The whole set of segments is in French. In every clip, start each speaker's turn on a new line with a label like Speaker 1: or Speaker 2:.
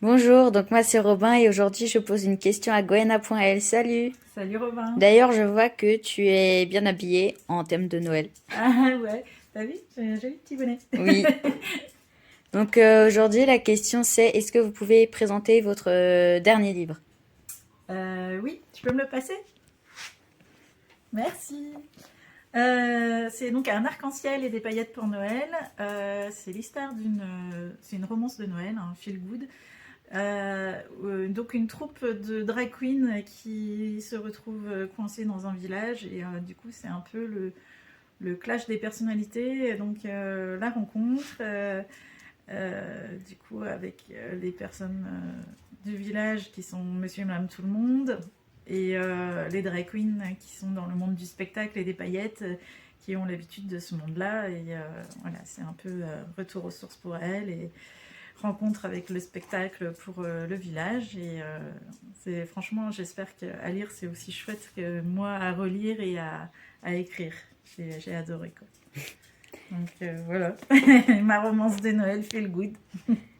Speaker 1: Bonjour, donc moi c'est Robin et aujourd'hui je pose une question à Goena.l. Salut!
Speaker 2: Salut Robin.
Speaker 1: D'ailleurs, je vois que tu es bien habillé en thème de Noël.
Speaker 2: Ah ouais, t'as vu? J'ai un joli petit bonnet.
Speaker 1: Oui. Donc aujourd'hui la question c'est est-ce que vous pouvez présenter votre dernier livre?
Speaker 2: Oui, tu peux me le passer? Merci. C'est donc un arc-en-ciel et des paillettes pour Noël. C'est l'histoire c'est une romance de Noël, un feel good. Donc une troupe de drag queens qui se retrouve coincée dans un village et du coup c'est un peu le clash des personnalités. Donc la rencontre. Du coup, avec les personnes du village qui sont monsieur et madame tout le monde, et les drag queens qui sont dans le monde du spectacle et des paillettes, qui ont l'habitude de ce monde-là. Et voilà, c'est un peu retour aux sources pour elles, et rencontre avec le spectacle pour le village. Et c'est franchement, j'espère qu'à lire, c'est aussi chouette que moi à relire et à écrire. J'ai adoré, quoi. Donc voilà, ma romance de Noël feel good.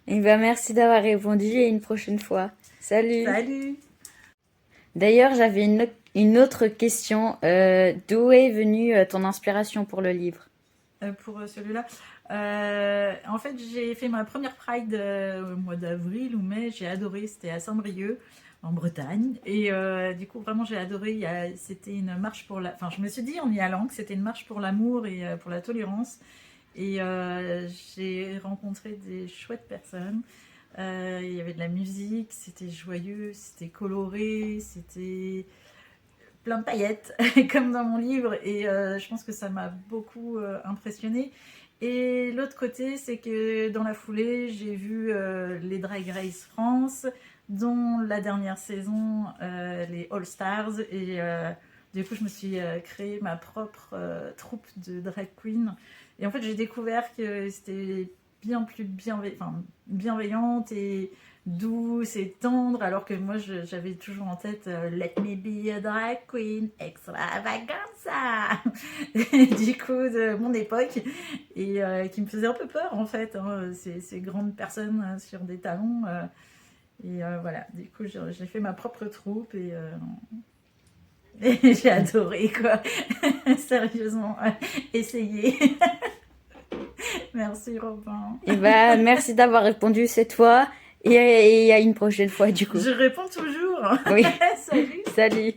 Speaker 1: Eh ben merci d'avoir répondu et une prochaine fois. Salut!
Speaker 2: Salut.
Speaker 1: D'ailleurs, j'avais une autre question. D'où est venue ton inspiration pour le livre?
Speaker 2: Pour celui-là, en fait, j'ai fait ma première Pride au mois d'avril ou mai. J'ai adoré, c'était à Saint-Brieuc, en Bretagne. Et du coup, vraiment, j'ai adoré. C'était une marche pour la. Enfin, je me suis dit en y allant que c'était une marche pour l'amour et pour la tolérance. Et j'ai rencontré des chouettes personnes. Il y avait de la musique, c'était joyeux, c'était coloré, c'était plein de paillettes, comme dans mon livre. Et je pense que ça m'a beaucoup impressionnée. Et l'autre côté, c'est que dans la foulée, j'ai vu les Drag Race France, dont la dernière saison, les All Stars. Et du coup, je me suis créé ma propre troupe de drag queen. Et en fait, j'ai découvert que c'était bien plus bienveillante et douce et tendre, alors que moi j'avais toujours en tête Let me be a drag queen, extravaganza du coup de mon époque, et qui me faisait un peu peur en fait, hein, ces grandes personnes sur des talons. Et voilà, du coup j'ai fait ma propre troupe, et j'ai adoré, quoi. Sérieusement, essayez. Merci Robin.
Speaker 1: Eh ben merci d'avoir répondu cette fois et à une prochaine fois du coup.
Speaker 2: Je réponds toujours.
Speaker 1: Oui,
Speaker 2: Salut.
Speaker 1: salut!